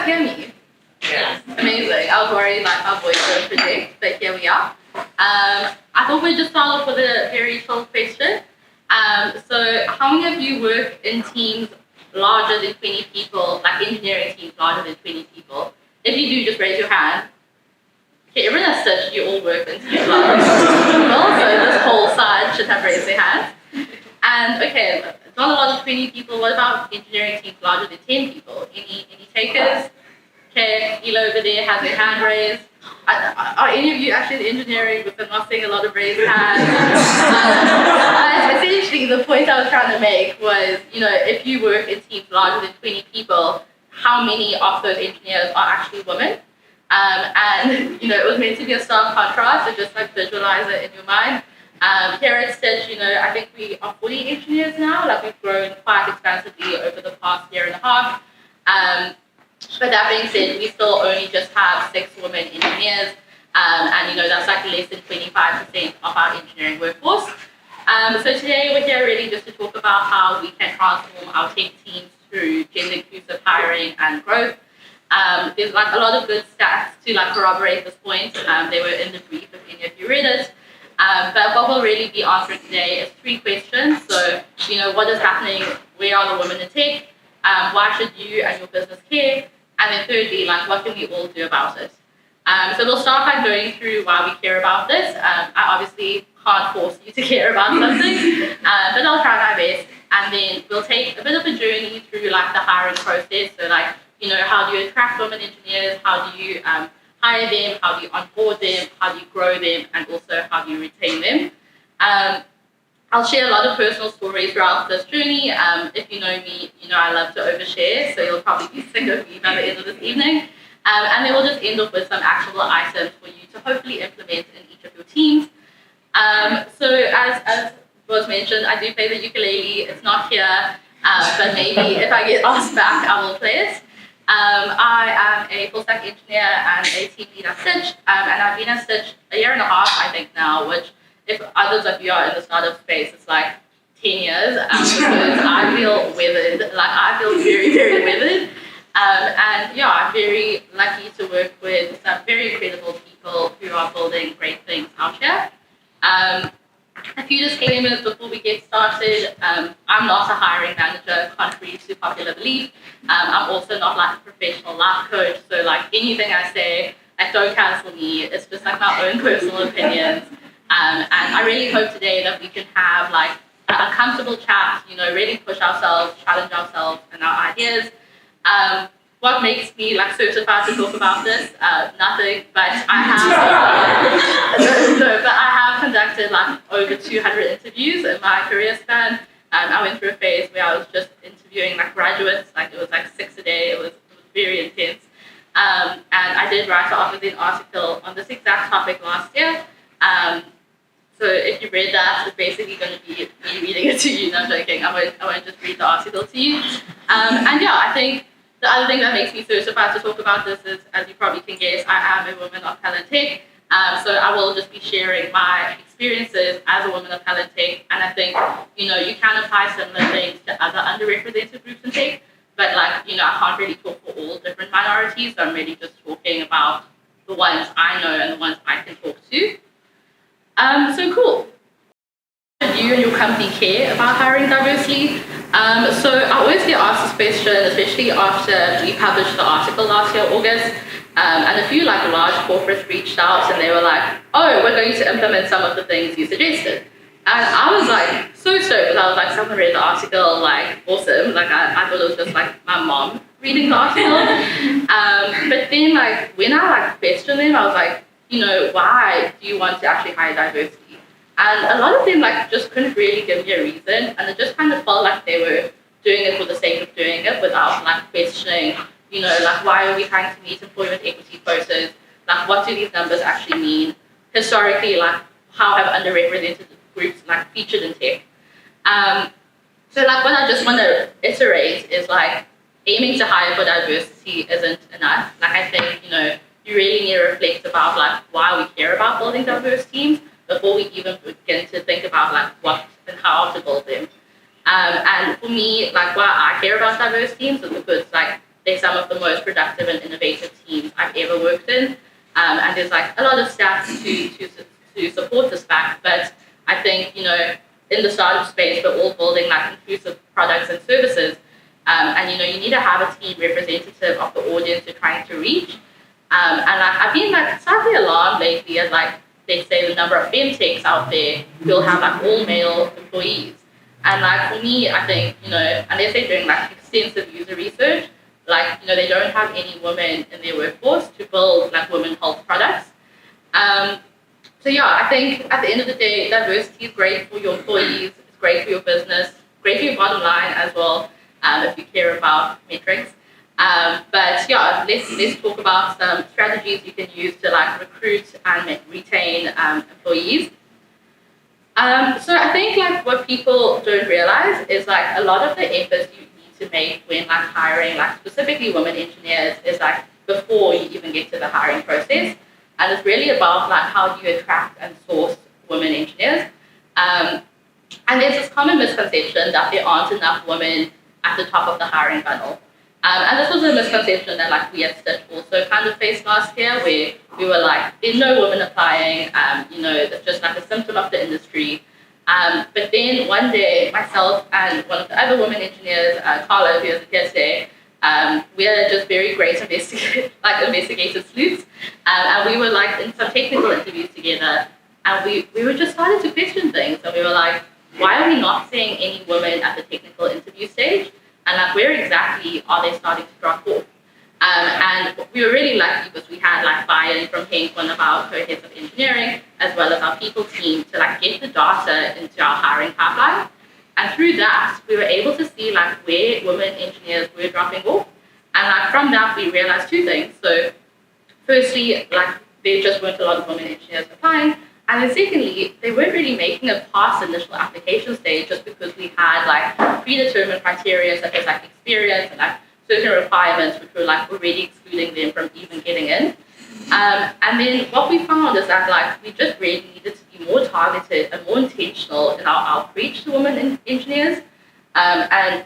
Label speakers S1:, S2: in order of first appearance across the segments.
S1: guys hear me?
S2: Yeah.
S1: Amazing. I was worried like our voice would project, but here we are. I thought we'd just start off with a very chill question. So how many of you work in teams larger than 20 people, like engineering teams larger than 20 people? If you do, just raise your hand. Okay, everyone has said you all work in teams larger than 20 people, so this whole side should have raised their hands. And okay, it's not a lot of 20 people. What about engineering teams larger than 10 people? Any takers? Okay, Ela over there has their hand raised. Are any of you actually in engineering, but I'm not seeing a lot of raised hands? Essentially, the point I was trying to make was, if you work in teams larger than 20 people, how many of those engineers are actually women? And it was meant to be a stark contrast, so just like visualize it in your mind. Here at Stitch, I think we are 40 engineers now. Like we've grown quite expansively over the past year and a half. But that being said, we still only just have 6 women engineers, and that's like less than 25% of our engineering workforce. So today we're here really just to talk about how we can transform our tech teams through gender inclusive hiring and growth. There's like a lot of good stats to like corroborate this point. They were in the brief if any of you read it. But what we'll really be answering today is 3 questions. So, what is happening? Where are the women in tech? Why should you and your business care? And then thirdly, like, what can we all do about it? So we'll start by going through why we care about this. I obviously can't force you to care about something, but I'll try my best. And then we'll take a bit of a journey through like the hiring process. So like, how do you attract women engineers? How do you hire them? How do you onboard them? How do you grow them? And also how do you retain them? I'll share a lot of personal stories throughout this journey. If you know me, I love to overshare, so you'll probably be sick of me by the end of this evening. And then we'll just end off with some actionable items for you to hopefully implement in each of your teams. So as was mentioned, I do play the ukulele. It's not here, but maybe if I get asked back, I will play it. I am a full stack engineer and a team lead at Stitch, and I've been at Stitch a year and a half, I think now, which if others of you are in the startup space, it's like 10 years, because I feel weathered, like I feel very, very weathered. And yeah, I'm very lucky to work with some very incredible people who are building great things out here. A few disclaimers before we get started. I'm not a hiring manager, contrary to popular belief. I'm also not like a professional life coach, so like anything I say, like don't cancel me. It's just like my own personal opinions. And I really hope today that we can have like a comfortable chat, really push ourselves, challenge ourselves and our ideas. What makes me like certified to talk about this? Nothing, but I have conducted like over 200 interviews in my career span. I went through a phase where I was just interviewing like graduates, like it was like 6 a day. It was very intense. And I did write an article on this exact topic last year. So if you read that, it's basically going to be me reading it to you. No, I'm joking. I won't just read the article to you. And yeah, I think the other thing that makes me certified to talk about this is, as you probably can guess, I am a woman of color tech. So I will just be sharing my experiences as a woman of color tech. And I think, you can apply similar things to other underrepresented groups in tech. But like, I can't really talk for all different minorities. So I'm really just talking about the ones I know and the ones I can talk to. So cool. Should you and your company care about hiring diversity? So I always get asked this question, especially after we published the article last year, August, and a few like large corporates reached out and they were like, oh, we're going to implement some of the things you suggested. And I was like, so stoked, because I was like, someone read the article, like, awesome. Like, I thought it was just like my mom reading the article. But then like, when I like questioned them, I was like, why do you want to actually hire diversity? And a lot of them like just couldn't really give me a reason, and it just kind of felt like they were doing it for the sake of doing it without like questioning, like why are we trying to meet employment equity quotas? Like what do these numbers actually mean? Historically, like how have underrepresented groups like featured in tech? So like what I just want to iterate is like aiming to hire for diversity isn't enough. Like I think, you really need to reflect about like why we care about building diverse teams before we even begin to think about like what and how to build them. And for me, like why I care about diverse teams is because like they're some of the most productive and innovative teams I've ever worked in. And there's like a lot of stats to support this fact. But I think, in the startup space, we're all building like inclusive products and services. And you need to have a team representative of the audience you're trying to reach. And like, I've been like slightly alarmed lately at like, they say the number of femtechs out there will have like all male employees. And like for me, I think, unless they're doing like extensive user research, like, they don't have any women in their workforce to build like women health products. So yeah, I think at the end of the day, diversity is great for your employees, it's great for your business, great for your bottom line as well, if you care about metrics. But yeah, let's talk about some strategies you can use to like recruit and retain employees. So I think like what people don't realize is like a lot of the efforts you need to make when like hiring like specifically women engineers is like before you even get to the hiring process. And it's really about like how do you attract and source women engineers. And there's this common misconception that there aren't enough women at the top of the hiring funnel. And this was a misconception that like we at Stitch also kind of faced last year, where we were like, there's no women applying, it's just like a symptom of the industry. But then one day, myself and one of the other women engineers, Carla, who is here today, we are just very great investigative sleuths. And we were like in some technical interviews together, and we were just starting to question things. And we were like, why are we not seeing any women at the technical interview stage? And like, where exactly are they starting to drop off? And we were really lucky because we had like buy-in from Henk, one of our co-heads of engineering, as well as our people team, to like get the data into our hiring pipeline. And through that, we were able to see like where women engineers were dropping off. And like from that, we realized two things. So firstly, like there just weren't a lot of women engineers applying. And then secondly, they weren't really making it past the initial application stage just because we had like predetermined criteria such as like experience and like certain requirements which were like already excluding them from even getting in. And then what we found is that like we just really needed to be more targeted and more intentional in our outreach to women engineers. And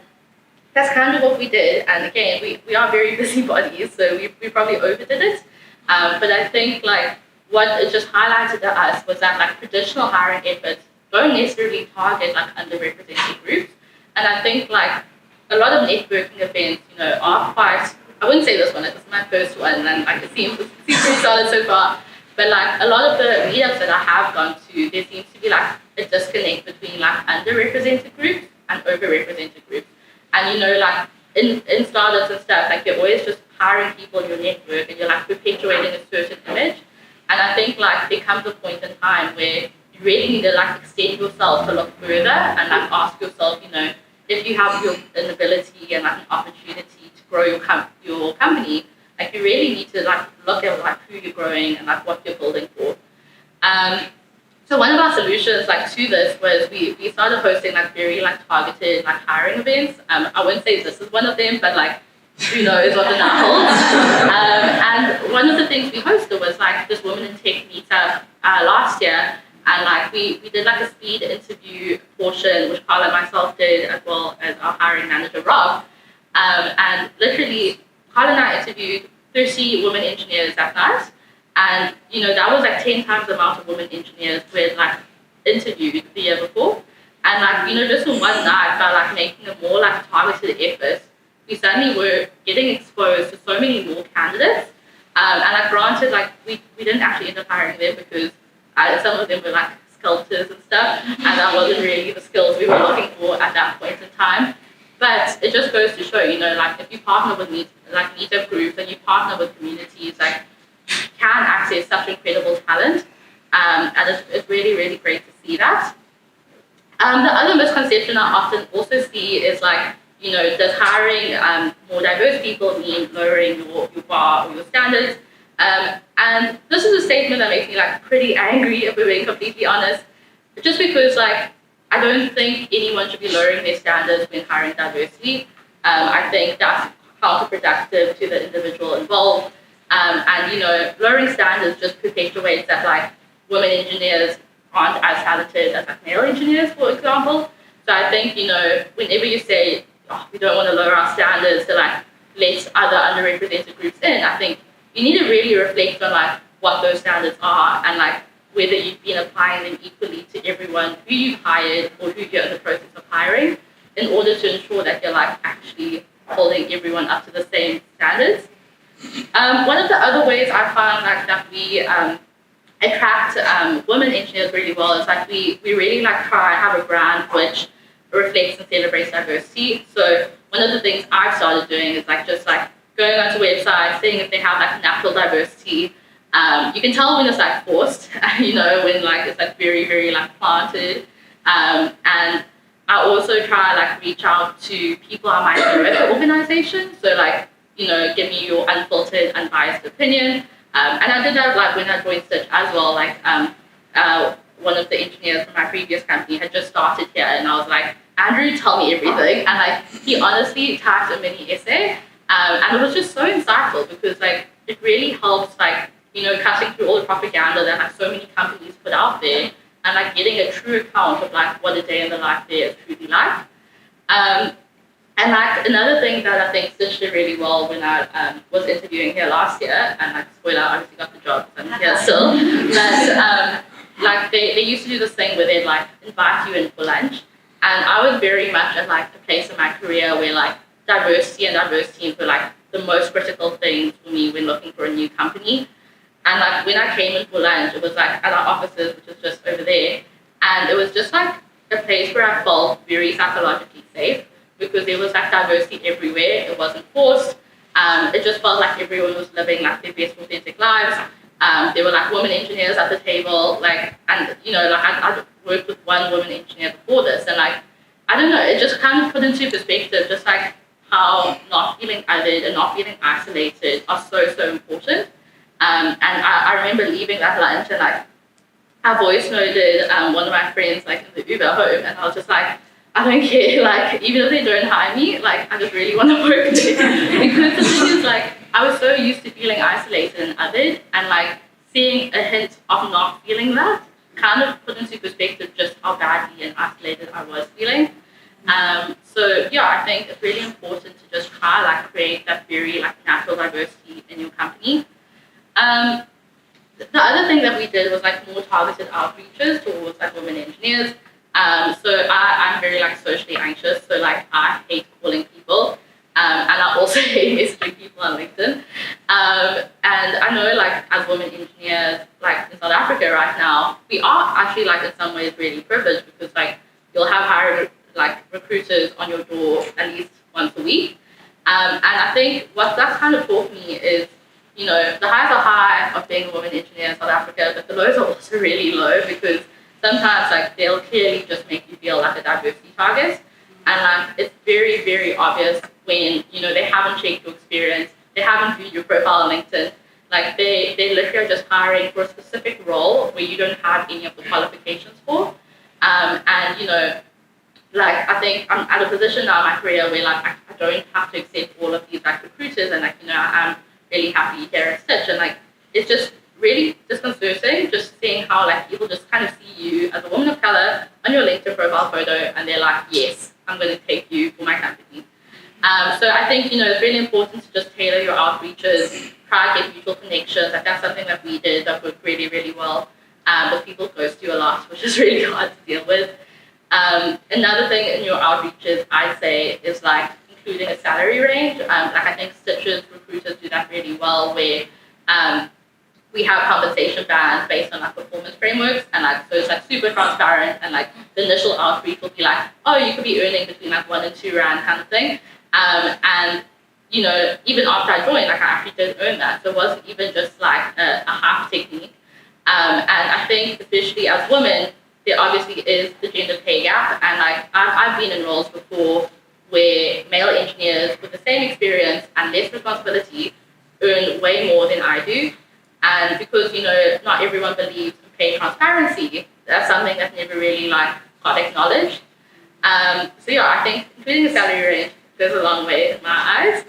S1: that's kind of what we did. And again, we are very busybodies, so we probably overdid it. But I think like what it just highlighted to us was that like traditional hiring efforts don't necessarily target like underrepresented groups. And I think like a lot of networking events, are quite, I wouldn't say this one, this is my first one, and like it seems pretty solid so far. But like a lot of the meetups that I have gone to, there seems to be like a disconnect between like underrepresented groups and overrepresented groups. And like in startups and stuff, like you're always just hiring people in your network and you're like perpetuating a certain image. And I think like there comes a point in time where you really need to like extend yourself to look further and like ask yourself, if you have an ability and like an opportunity to grow your company, like you really need to like look at like who you're growing and like what you're building for. So one of our solutions like to this was we started hosting like very like targeted like hiring events. I wouldn't say this is one of them, but like who knows what the night holds. And one of the things we hosted was like this Women in Tech meetup last year. And like we did like a speed interview portion, which Carla and myself did, as well as our hiring manager, Rob. And literally, Carla and I interviewed 30 women engineers that night. And, that was like 10 times the amount of women engineers we had like interviewed the year before. And like, just in one night, by like making a more like targeted effort, we suddenly were getting exposed to so many more candidates. And like granted, like we didn't actually end up hiring them because some of them were like sculptors and stuff, and that wasn't really the skills we were looking for at that point in time. But it just goes to show, like if you partner with meetup groups and you partner with communities, like you can access such incredible talent, and it's really, really great to see that. The other misconception I often also see is like, does hiring more diverse people mean lowering your bar or your standards? And this is a statement that makes me like pretty angry, if we're being completely honest, just because like I don't think anyone should be lowering their standards when hiring diversity. I think that's counterproductive to the individual involved. And lowering standards just perpetuates that like women engineers aren't as talented as like male engineers, for example. So I think whenever you say we don't want to lower our standards to like let other underrepresented groups in, I think you need to really reflect on like what those standards are and like whether you've been applying them equally to everyone who you've hired or who you're in the process of hiring, in order to ensure that you're like actually holding everyone up to the same standards. One of the other ways I found like that we attract women engineers really well is like we really like try to have a brand which reflects and celebrates diversity. So one of the things I've started doing is like just like going onto websites, seeing if they have like natural diversity. You can tell when it's like forced, you know, when like it's like very, very like planted. And I also try like reach out to people I might know at the organization. So like, you know, give me your unfiltered, unbiased opinion. And I did that like when I joined Stitch as well. Like one of the engineers from my previous company had just started here, and I was like, Andrew, tell me everything. And like he honestly typed a mini essay, and it was just so insightful because like it really helps like, you know, cutting through all the propaganda that like so many companies put out there, and like getting a true account of like what a day in the life there is truly like. And like another thing that I think Stitch did really well when I was interviewing here last year, and like spoiler, I obviously got the job because I'm here still, but like they used to do this thing where they'd like invite you in for lunch, and I was very much at like a place in my career where like diversity and diverse teams were like the most critical things for me when looking for a new company. And like when I came in for lunch, it was like at our offices, which is just over there, and it was just like a place where I felt very psychologically safe because there was like diversity everywhere. It wasn't forced. It just felt like everyone was living like their best authentic lives. There were like women engineers at the table, like, and you know, like I'd worked with one woman engineer before this, and like I don't know, it just kind of put into perspective just like how not feeling othered and not feeling isolated are so important. And I remember leaving that lunch and like I voice noted one of my friends like in the Uber home, and I was just like, I don't care, like even if they don't hire me, like I just really want to work there. Because the thing is like I was so used to feeling isolated and othered, and like seeing a hint of not feeling that kind of put into perspective just how badly and isolated I was feeling. So yeah, I think it's really important to just try like create that very like natural diversity in your company. The other thing that we did was like more targeted outreaches towards like women engineers. So I'm very like socially anxious, so like I hate calling people, and I also hate messaging people on LinkedIn. And I know like as women engineers, like in South Africa right now, we are actually like in some ways really privileged because like you'll have hired like recruiters on your door at least once a week. And I think what that kind of taught me is, you know, the highs are high of being a woman engineer in South Africa, but the lows are also really low because sometimes like they'll clearly just make you feel like a diversity target. And like it's very, very obvious when, you know, they haven't checked your experience, they haven't viewed your profile on LinkedIn. Like they literally are just hiring for a specific role where you don't have any of the qualifications for. And, you know, like I think I'm at a position now in my career where like I don't have to accept all of these like recruiters, and like, you know, I'm really happy here at Stitch, and like it's just really disconcerting just seeing how like people just kind of see you as a woman of color on your LinkedIn profile photo, and they're like, yes, I'm going to take you for my company. So I think, you know, it's really important to just tailor your outreaches, try to get mutual connections. Like that's something that we did that worked really, really well. But people ghost you a lot, which is really hard to deal with. Another thing in your outreaches, I'd say, is like including a salary range. Like I think Stitch's recruiters do that really well, where we have compensation bands based on like performance frameworks, and like so it's like super transparent, and like the initial outreach will be like, oh, you could be earning between like R1 and R2 kind of thing. And you know, even after I joined, like I actually did earn that, so it wasn't even just like a half technique. And I think especially as women, there obviously is the gender pay gap, and like I've been in roles before where male engineers with the same experience and less responsibility earn way more than I do. And because, you know, not everyone believes in pay transparency, that's something that's never really like got acknowledged. So yeah, I think including a salary range goes a long way in my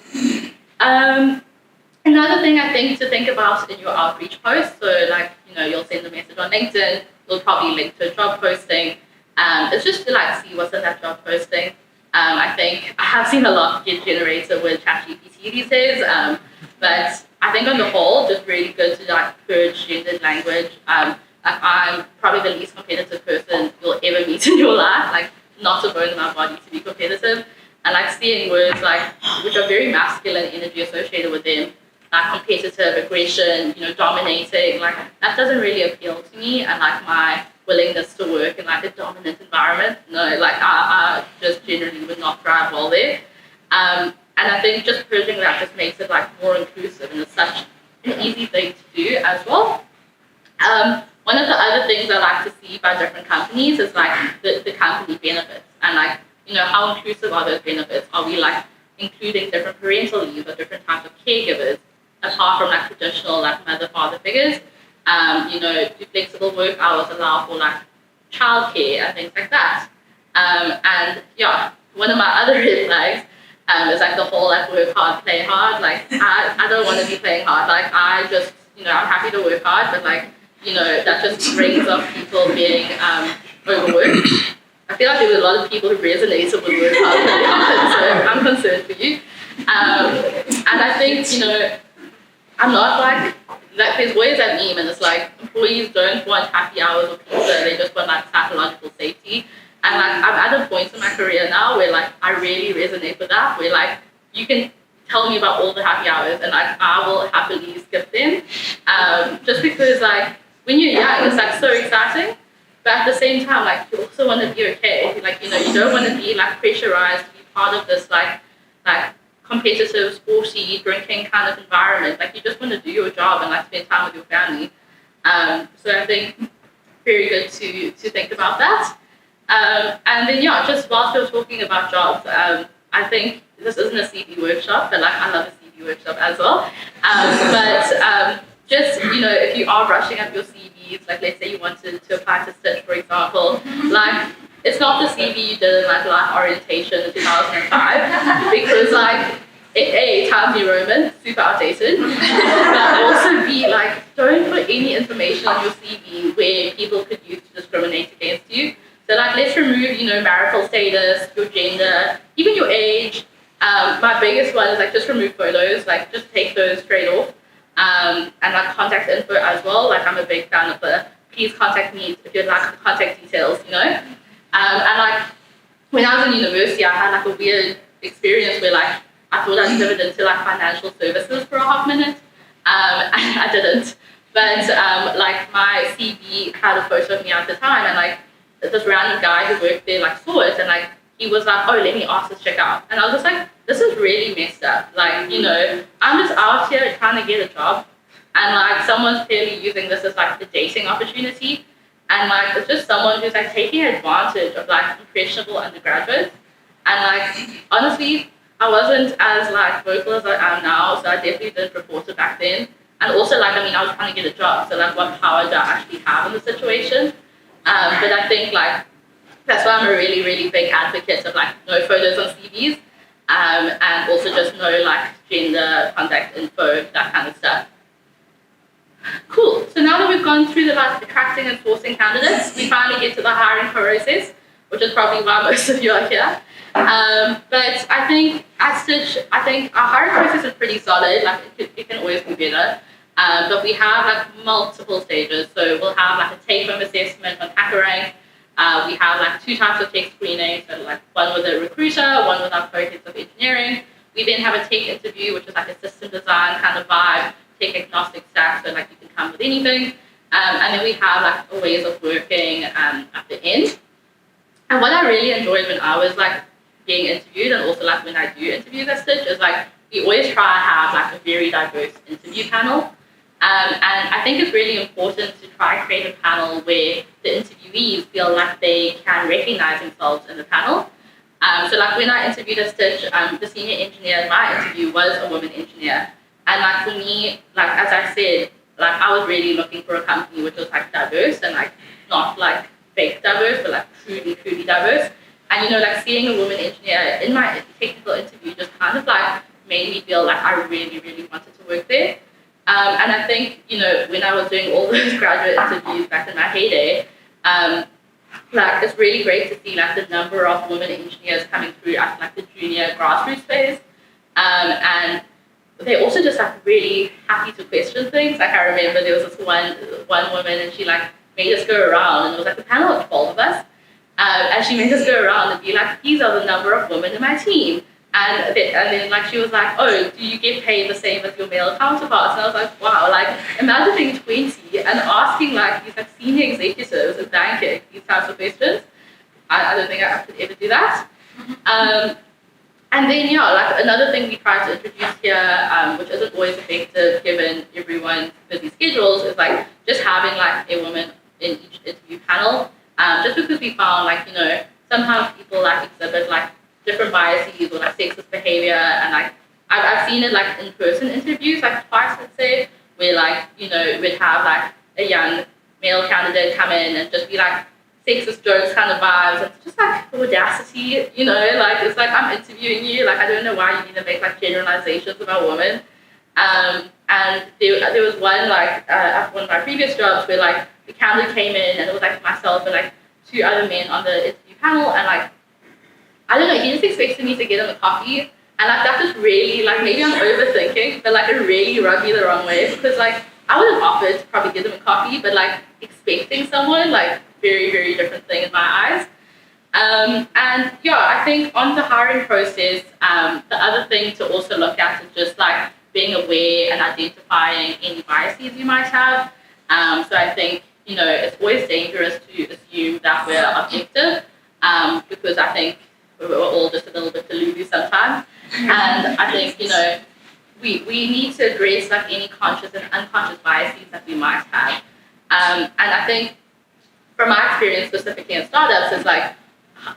S1: eyes. Another thing I think to think about in your outreach posts, so like, you know, you'll send a message on LinkedIn, you'll probably link to a job posting. It's just to like see what's in that job posting. I think I have seen a lot get generated with ChatGPT these days, but I think on the whole, just really good to like purge gendered language. Like I'm probably the least competitive person you'll ever meet in your life. Like not a bone in my body to be competitive, and like seeing words like which are very masculine energy associated with them, like competitive, aggression, dominating. Like that doesn't really appeal to me, and like my willingness to work in like a dominant environment. No, like I just generally would not thrive well there. And I think just purging that just makes it like more inclusive, and it's such an easy thing to do as well. One of the other things I like to see by different companies is like the company benefits, and like how inclusive are those benefits? Are we like including different parental leave or different types of caregivers apart from like traditional like mother-father figures? Do flexible work hours allow for like childcare and things like that? And yeah, one of my other red flags is like the whole like work hard, play hard. Like I don't want to be playing hard. Like I just I'm happy to work hard, but like that just brings up people being overworked. I feel like there's a lot of people who resonated with work hard, play hard, so I'm concerned for you. And I think I'm not like there's always that meme, and it's like employees don't want happy hours or pizza, they just want like psychological safety. And like I'm at a point in my career now where like I really resonate with that, where like you can tell me about all the happy hours and like I will happily skip them. Just because like when you're young it's like so exciting, but at the same time like you also want to be okay. Like you don't want to be like pressurized to be part of this like competitive, sporty, drinking kind of environment. Like you just want to do your job and like spend time with your family. So I think very good to think about that. And then just whilst we were talking about jobs, I think this isn't a CV workshop, but like I love a CV workshop as well. But just if you are brushing up your CVs, like let's say you wanted to apply to Stitch, for example, like it's not the CV you did in like life orientation in 2005, because like A, Times New Roman, super outdated, but also B, like don't put any information on your CV where people could use to discriminate against you. So like let's remove marital status, your gender, even your age. My biggest one is like just remove photos, like just take those straight off, and like contact info as well. Like I'm a big fan of the please contact me if you'd like the contact details, and like when I was in university, I had like a weird experience where like I thought I'd pivoted into like financial services for a hot minute. I didn't, but like my CV had a photo of me at the time, and like this random guy who worked there like saw it, and like he was like, oh, let me ask this chick out, and I was just like, this is really messed up. Like I'm just out here trying to get a job, and like someone's clearly using this as like a dating opportunity. And like it's just someone who's like taking advantage of like impressionable undergraduates. And like honestly, I wasn't as like vocal as I am now, so I definitely didn't report it back then. And also like I was trying to get a job, so like what power do I actually have in the situation? But I think like that's why I'm a really, really big advocate of like no photos on CVs, and also just no like gender, contact info, that kind of stuff. Cool. So now that we've gone through the like attracting and sourcing candidates, we finally get to the hiring process, which is probably why most of you are here. But I think at Stitch, our hiring process is pretty solid. Like it can always be better. But we have like multiple stages. So we'll have like a take-home assessment on HackerRank. We have like 2 types of tech screening. So like one with a recruiter, one with our co-heads of engineering. We then have a tech interview, which is like a system design kind of vibe. Tech agnostic stack, so like you can come with anything, and then we have like a ways of working at the end. And what I really enjoyed when I was like being interviewed, and also like when I do interviews at Stitch, is like we always try to have like a very diverse interview panel, and I think it's really important to try to create a panel where the interviewees feel like they can recognize themselves in the panel. So like when I interviewed at Stitch, the senior engineer in my interview was a woman engineer. And like for me, like as I said, like I was really looking for a company which was like diverse and like not like fake diverse, but like truly diverse. And like seeing a woman engineer in my technical interview just kind of like made me feel like I really, really wanted to work there. And I think, when I was doing all those graduate interviews back in my heyday, like it's really great to see like the number of women engineers coming through at like the junior grassroots phase, and they're also just like really happy to question things. Like I remember there was this one woman and she like made us go around, and it was like a panel of 12 of us, and she made us go around and be like, these are the number of women in my team. And then like she was like, oh, do you get paid the same as your male counterparts? And I was like, wow, like imagine being 20 and asking like these like senior executives in banking these types of questions. I don't think I could ever do that. And then yeah, like another thing we try to introduce here, which isn't always effective given everyone's busy schedules, is like just having like a woman in each interview panel. Just because we found like, you know, sometimes people like exhibit like different biases or like sexist behavior, and like I've seen it like in person interviews like twice, let's say, where like, you know, we'd have like a young male candidate come in and just be like sexist jokes kind of vibes, and it's just like the audacity, you know, like it's like I'm interviewing you, like I don't know why you need to make like generalizations about women. And there was one like at one of my previous jobs where like the candidate came in and it was like myself and like two other men on the interview panel, and like I don't know, he just expected me to get him a coffee, and like that just really, like maybe I'm overthinking, but like it really rubbed me the wrong way, because like I would have offered to probably get him a coffee, but like expecting someone, like very, very different thing in my eyes. And yeah, I think on the hiring process, the other thing to also look at is just like being aware and identifying any biases you might have. So I think, you know, it's always dangerous to assume that we're objective, because I think we're all just a little bit delulu sometimes. And I think, you know, we need to address like any conscious and unconscious biases that we might have. And I think from my experience specifically in startups, it's like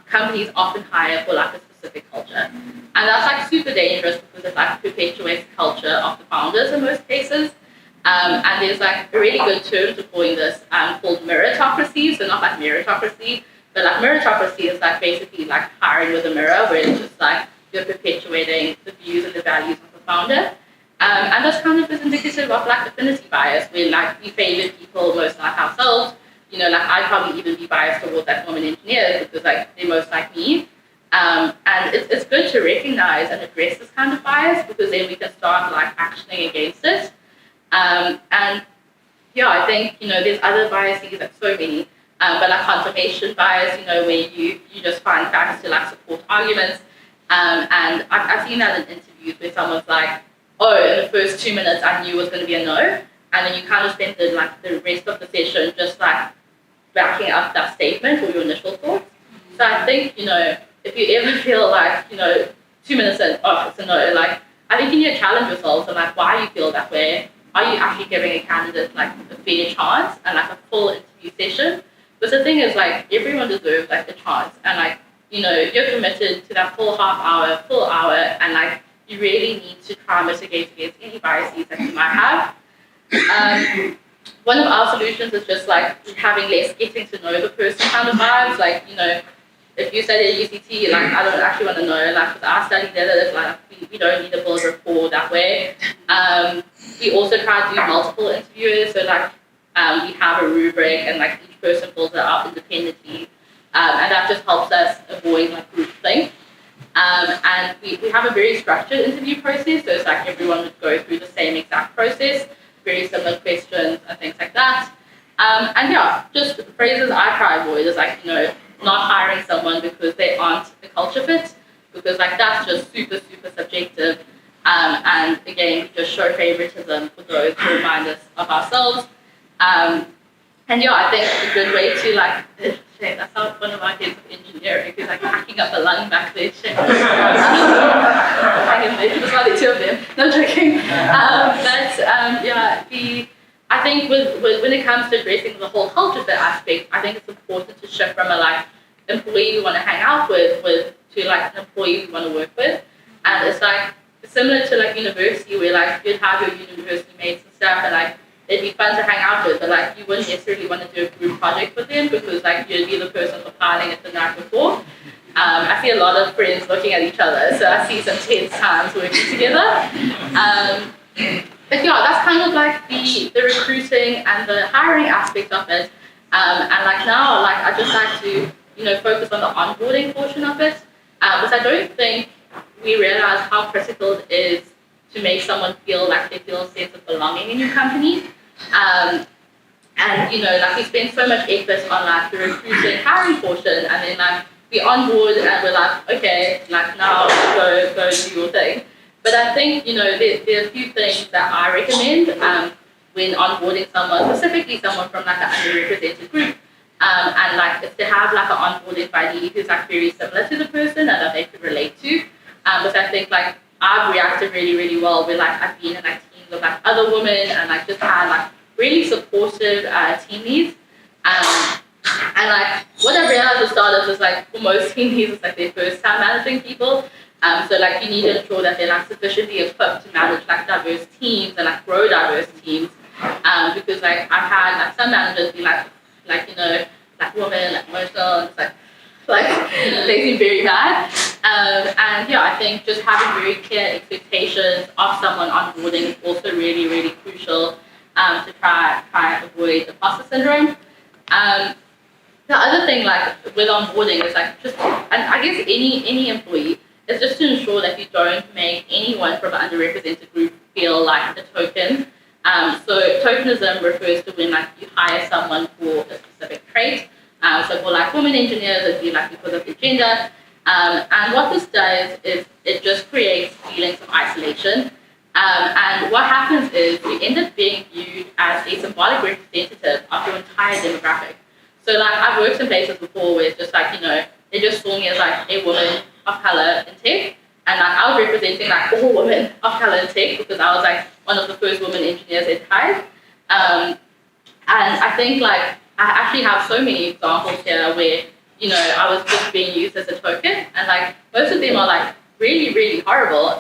S1: companies often hire for like a specific culture. And that's like super dangerous because it like perpetuates the culture of the founders in most cases. And there's like a really good term to coin this called meritocracy. So not like meritocracy, but like meritocracy is like basically like hiring with a mirror, where it's just like you're perpetuating the views and the values of the founder. And that's kind of is indicative of like affinity bias, where like we favor people most like ourselves. You know, like I'd probably even be biased towards like women engineers because like they're most like me. And it's good to recognize and address this kind of bias, because then we can start like actioning against it. And yeah, I think, you know, there's other biases, like so many. But like confirmation bias, you know, where you just find facts to like support arguments. And I've seen that in interviews where someone's like, oh, in the first 2 minutes I knew it was going to be a no. And then you kind of spend like the rest of the session just like backing up that statement or your initial thoughts. So I think, you know, if you ever feel like, you know, 2 minutes in, oh, it's a no, like I think you need to challenge yourselves and like why you feel that way. Are you actually giving a candidate like a fair chance and like a full interview session? Because the thing is, like, everyone deserves like a chance, and like, you know, you're committed to that full hour, and like you really need to try and mitigate against any biases that you might have. One of our solutions is just like having less getting to know the person kind of vibes. Like, you know, if you study at UCT, like I don't actually want to know, like with our study together, it's like we don't need to build rapport that way. We also try to do multiple interviewers, so like we have a rubric and like each person fills it out independently, and that just helps us avoid like groupthink. And we have a very structured interview process, so it's like everyone would go through the same exact process, very similar questions and things like that. And yeah, just phrases I try to avoid is like, you know, not hiring someone because they aren't a culture fit, because like that's just super subjective. And again, we just show favoritism for those who remind us of ourselves. And yeah, I think a good way to like, that's how one of my kids of engineering is like hacking up a lung back there. There's probably two of them, no joking. I think when it comes to addressing the whole culture fit aspect, I think it's important to shift from a like employee we want to hang out with to like an employee we want to work with. And it's like similar to like university, where like you'd have your university mates and stuff, and like it'd be fun to hang out with, but like you wouldn't necessarily want to do a group project with them because like you'd be the person compiling it the night before. I see a lot of friends looking at each other, so I see some tense times working together. But yeah, that's kind of like the recruiting and the hiring aspect of it. And like now, like I just like to, focus on the onboarding portion of it, because I don't think we realize how critical it is to make someone feel like they feel a sense of belonging in your company. And like we spend so much effort on like the recruiting hiring portion, and then like we onboard and we're like, okay, like now go do your thing. But I think there are a few things that I recommend when onboarding someone, specifically someone from like an underrepresented group, and like it's to have like an onboarding buddy who's like very similar to the person and that they could relate to. But I think like I've reacted really, really well with like I've been in like teams of like other women and like just had like really supportive team leads. And like what I realized with startups is like for most team leads it's like their first time managing people. So like you need to ensure that they're like sufficiently equipped to manage like diverse teams and like grow diverse teams. Because like I've had like some managers be like women, like emotional, and it's like they seem very bad. And yeah, I think just having very clear expectations of someone onboarding is also really, really crucial to try and avoid imposter syndrome. The other thing like with onboarding is like just, and I guess any employee, is just to ensure that you don't make anyone from an underrepresented group feel like a token. So tokenism refers to when like you hire someone for a specific trait. So for like women engineers, it'd be like because of their gender. And what this does is it just creates feelings of isolation. And what happens is you end up being viewed as a symbolic representative of your entire demographic. So like I've worked in places before where it's just like, they just saw me as like a woman of color in tech. And like I was representing like all women of color in tech because I was like one of the first women engineers they hired. And I think like I actually have so many examples here where, I was just being used as a token. And like most of them are like really, really horrible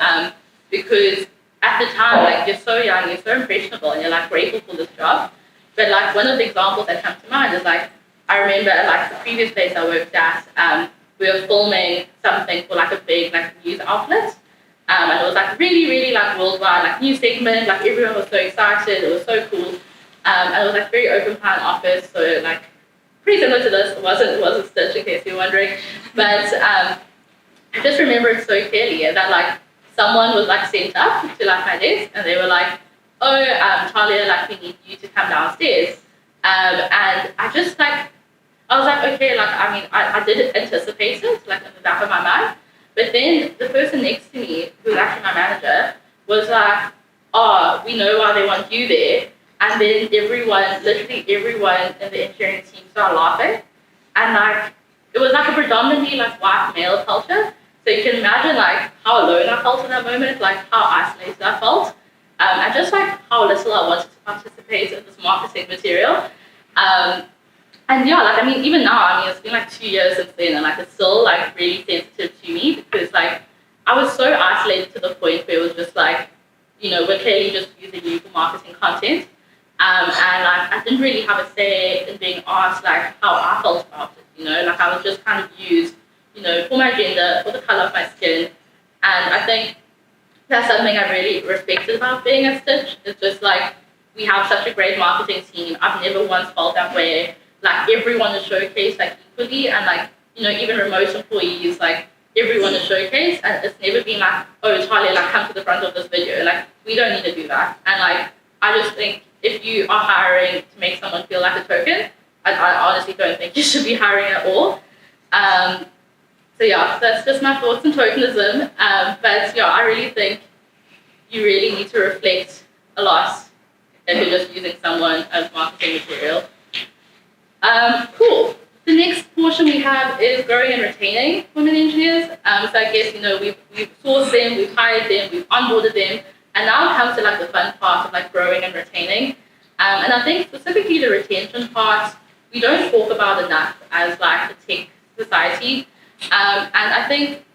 S1: because at the time, like you're so young, you're so impressionable and you're like grateful for this job. But like one of the examples that comes to mind is like, I remember at like the previous place I worked at, we were filming something for like a big like news outlet. And it was like really, really like worldwide, like news segment, like everyone was so excited, it was so cool. And it was like very open plan office, so like pretty similar to this, it wasn't Stitch in case you're wondering. But I just remember it so clearly that like someone was like sent up to like my desk and they were like, oh, Thalia, like we need you to come downstairs. And I just like, I was like, okay, like, I mean, I did anticipate it, like in the back of my mind. But then the person next to me, who was actually my manager, was like, oh, we know why they want you there. And then literally everyone in the engineering team started laughing. And like, it was like a predominantly like white male culture. So you can imagine like how alone I felt in that moment, like how isolated I felt. And just like how little I wanted to participate in this marketing material. And yeah, like, I mean, even now, I mean, it's been like 2 years since then, and like, it's still like really sensitive to me because like, I was so isolated to the point where it was just like, we're clearly just using you for marketing content. And like, I didn't really have a say in being asked like how I felt about it, like I was just kind of used, for my gender, for the color of my skin. And I think that's something I really respected about being at Stitch. It's just like, we have such a great marketing team. I've never once felt that way. Like everyone is showcased like equally, and like even remote employees, like everyone is showcased, and it's never been like, oh Thalia, like come to the front of this video. Like we don't need to do that. And like I just think if you are hiring to make someone feel like a token, I honestly don't think you should be hiring at all. So yeah, that's just my thoughts on tokenism. But yeah, I really think you really need to reflect a lot if you're just using someone as marketing material. Cool. The next portion we have is growing and retaining women engineers. So I guess, we've sourced them, we've hired them, we've onboarded them, and now it comes to like the fun part of like growing and retaining. And I think specifically the retention part, we don't talk about enough as like a tech society. And I think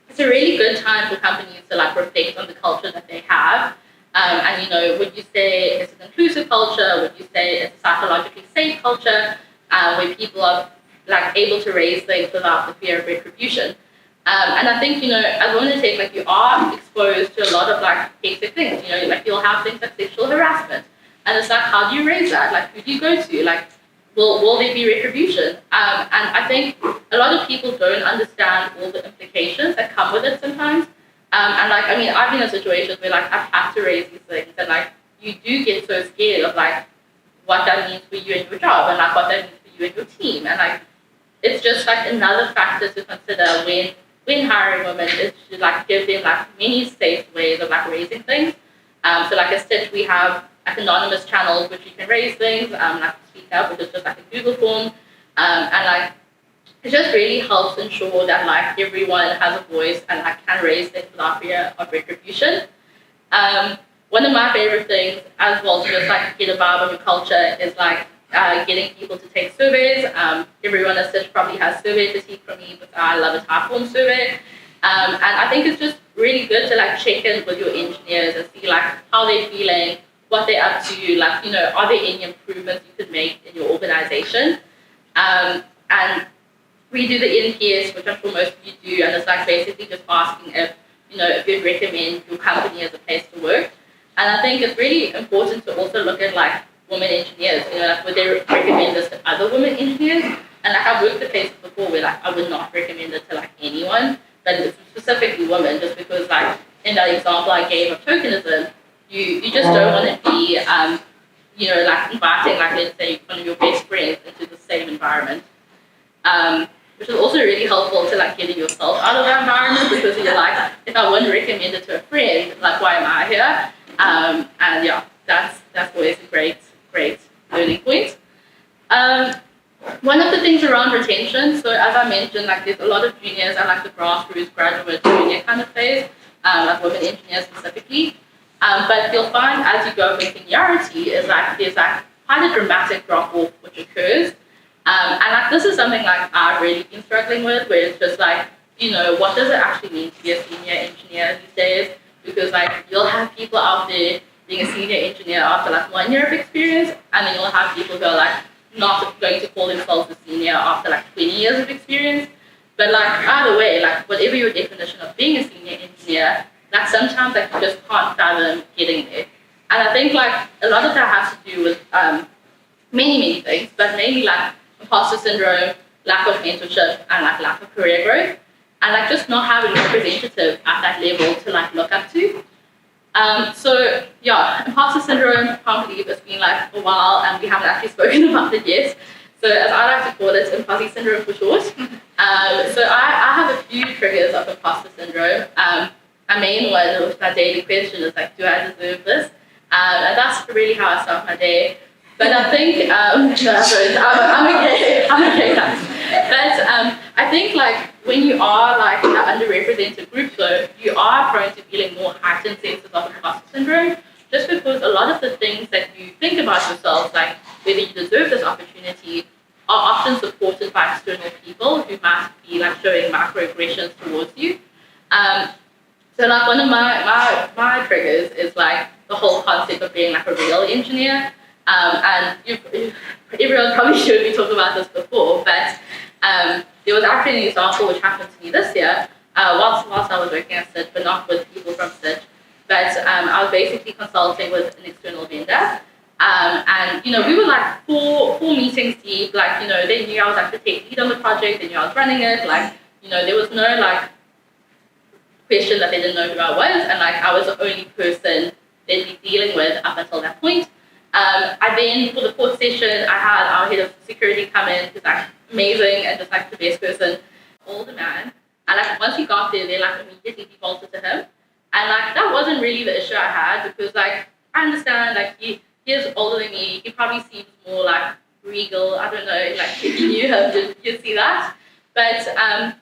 S1: it's a really good time for companies to like reflect on the culture that they have. And would you say it's an inclusive culture? Would you say it's a psychologically safe culture where people are like able to raise things without the fear of retribution? And I think as women in tech, like you are exposed to a lot of like basic things. Like you'll have things like sexual harassment, and it's like how do you raise that? Like who do you go to? Like will there be retribution? And I think a lot of people don't understand all the implications that come with it sometimes. And like, I mean, I've been in situations where like I've had to raise these things, and like you do get so scared of like what that means for you and your job, and like what that means for you and your team, and like it's just like another factor to consider when hiring women is to like give them like many safe ways of like raising things. So like at Stitch we have like anonymous channels which you can raise things, like Speak Up, which is just like a Google form, and like it just really helps ensure that like everyone has a voice and like can raise things without fear of retribution. One of my favorite things as well to just like get a vibe of your culture is like getting people to take surveys. Everyone at Stitch probably has survey fatigue from me, but I love a Typeform survey. And I think it's just really good to like check in with your engineers and see like how they're feeling, what they're up to, like, you know, are there any improvements you could make in your organization? And we do the NPS, which I'm sure most of you do, and it's like basically just asking if, you know, if you'd recommend your company as a place to work. And I think it's really important to also look at like women engineers, you know, like would they recommend this to other women engineers? And like I've worked at places before where like I would not recommend it to like anyone, but specifically women, just because like in that example I gave of tokenism, you just don't want to be, you know, like inviting like let's say one of your best friends into the same environment. Which is also really helpful to like getting yourself out of that environment, because you're like, if I wouldn't recommend it to a friend, like why am I here? And yeah, that's always a great learning point. One of the things around retention, so as I mentioned, like there's a lot of juniors at like the grassroots graduate junior kind of phase, like women engineers specifically. But you'll find as you go with seniority is like there's like quite a dramatic drop off which occurs. And like this is something like I've really been struggling with, where it's just like, you know, what does it actually mean to be a senior engineer these days? Because like you'll have people out there being a senior engineer after like 1 year of experience, and then you'll have people who are like not going to call themselves a senior after like 20 years of experience. But like either way, like whatever your definition of being a senior engineer, like sometimes like you just can't fathom getting there. And I think like a lot of that has to do with many things, but mainly like imposter syndrome, lack of mentorship, and like lack of career growth, and like just not having a representative at that level to like look up to. So yeah, imposter syndrome, I can't believe it's been like a while and we haven't actually spoken about it yet. So as I like to call it, imposter syndrome for short. So I have a few triggers of imposter syndrome. My main one, which my daily question is like, do I deserve this? And that's really how I start my day. But I think, no, I'm okay, guys. But I think like when you are like an underrepresented group, so you are prone to feeling more heightened senses of imposter syndrome, just because a lot of the things that you think about yourself, like whether you deserve this opportunity, are often supported by external people who might be like showing microaggressions towards you. So like one of my triggers is like the whole concept of being like a real engineer. And everyone probably should be talking about this before, but there was actually an example which happened to me this year whilst I was working at Stitch, but not with people from Stitch. But I was basically consulting with an external vendor, and you know we were like four meetings deep. Like, you know, they knew I was like the tech lead on the project, they knew I was running it. Like, you know, there was no like question that they didn't know who I was, and like I was the only person they'd be dealing with up until that point. I then, for the fourth session, I had our head of security come in, who's like amazing and just like the best person, older man. And like once he got there, they like immediately defaulted to him. And like that wasn't really the issue I had, because like I understand like he is older than me, he probably seems more like regal. I don't know, like if you knew him, you'd see that. But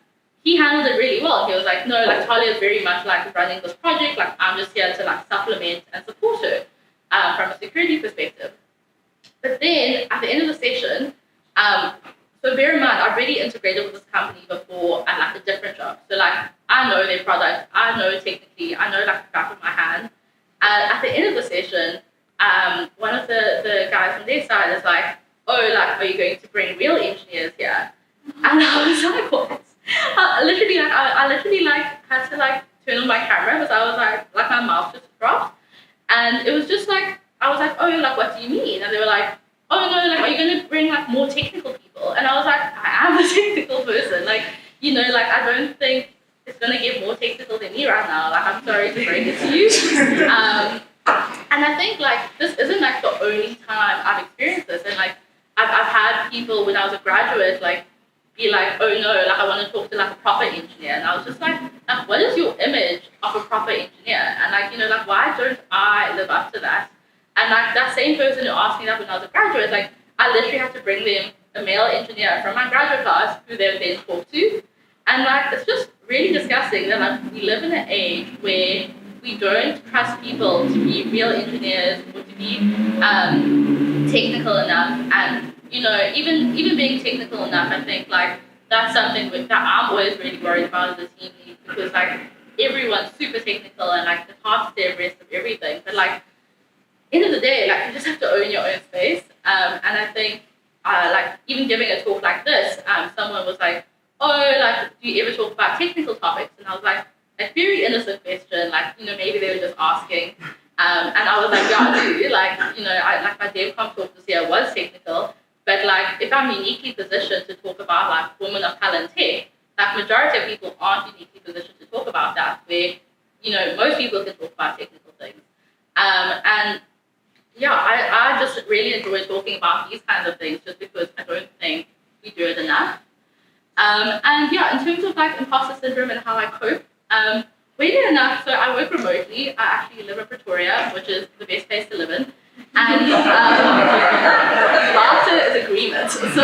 S1: he handled it really well. He was like, no, like Thalia is very much like running this project, like I'm just here to like supplement and support her. From a security perspective. But then at the end of the session, so bear in mind, I've already integrated with this company before at like a different job. So like I know their product, I know technically, I know like the back of my hand. And at the end of the session, one of the guys from their side is like, oh, like, are you going to bring real engineers here? And I was like, what? I literally had to like turn on my camera, because I was like my mouth just dropped. And it was just like, I was like, oh, like, what do you mean? And they were like, oh no, like, are you going to bring like more technical people? And I was like, I am a technical person. Like, like, I don't think it's going to get more technical than me right now. Like, I'm sorry to break it to you. And I think, like, this isn't, like, the only time I've experienced this. And, like, I've had people when I was a graduate, like, be like, oh no, like, I want to talk to, like, a proper engineer. And I was just like, what is your image of a proper engineer? And, like, like, why don't I live up to that? And, like, that same person who asked me that when I was a graduate, like, I literally had to bring them a male engineer from my graduate class who they would then talk to. And, like, it's just really disgusting that, like, we live in an age where we don't trust people to be real engineers or to be technical enough. And, even being technical enough, I think, like, that's something that I'm always really worried about as a team lead, because, like, everyone's super technical and, like, it's hard to stay abreast of everything. But, like, end of the day, like, you just have to own your own space. And I think, like, even giving a talk like this, someone was like, oh, like, do you ever talk about technical topics? And I was like, very innocent question, like, maybe they were just asking. And I was like, yeah, I do. Like, like, my DevConf talk this year was technical, but, like, if I'm uniquely positioned to talk about, like, women of color in tech, like, majority of people aren't uniquely positioned to talk about that, where, most people can talk about technical things. And, yeah, I just really enjoy talking about these kinds of things, just because I don't think we do it enough. And, yeah, in terms of, like, imposter syndrome and how I cope, weirdly enough, so I work remotely. I actually live in Pretoria, which is the best place to live in. And laughter is agreement. So,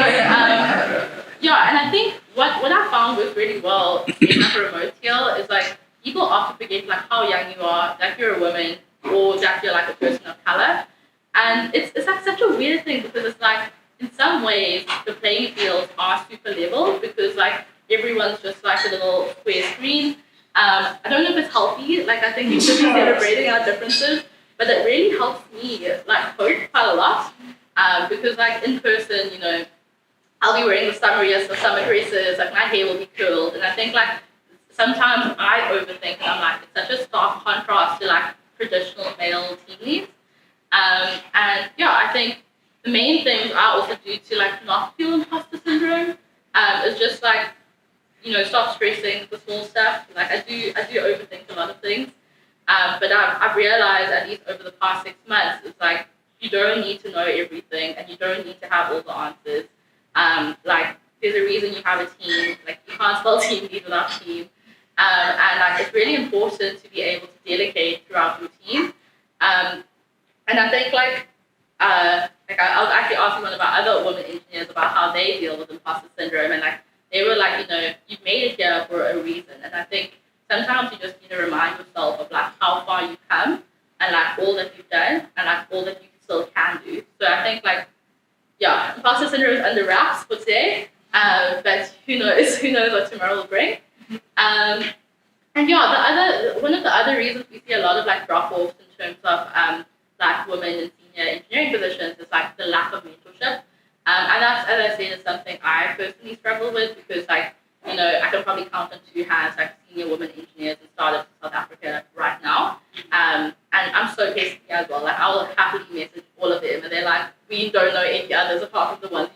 S1: yeah, and I think what I found works really well in like a remote scale is, like, people often forget, like, how young you are, that you're a woman, or that you're, like, a person of color. And it's like such a weird thing, because it's like, in some ways, the playing fields are super level, because, like, everyone's just like a little square screen. I don't know if it's healthy, like, I think we should be celebrating our differences, but it really helps me, like, cope quite a lot, because, like, in person, I'll be wearing the summer dresses, like, my hair will be curled, and I think, like, sometimes I overthink, and I'm like, it's such a stark contrast to, like, traditional male team leads, and, yeah, I think the main things I also do to, like, not feel imposter syndrome is just, like, stop stressing the small stuff. Like, I do overthink a lot of things. But I've realized, at least over the past 6 months, it's like, you don't need to know everything, and you don't need to have all the answers. Like, there's a reason you have a team. Like, you can't spell team lead without team. And, like, it's really important to be able to delegate throughout your team. And I think, like I was actually asking one of our other women engineers about how they deal with imposter syndrome, and, like, they were like, you've made it here for a reason. And I think sometimes you just need to remind yourself of, like, how far you've come, and, like, all that you've done, and, like, all that you still can do. So I think, like, yeah, imposter syndrome is under wraps for today, but who knows what tomorrow will bring. And yeah, one of the other reasons we see a lot of, like, drop-offs in terms of Black women in senior engineering positions is, like, the lack of mentorship. And that's, as I said, is something I personally struggle with, because, like, I can probably count on two hands, like, senior women engineers in startups in South Africa right now. And I'm so pissed as well. Like, I will happily message all of them, and they're like, we don't know any others apart from the ones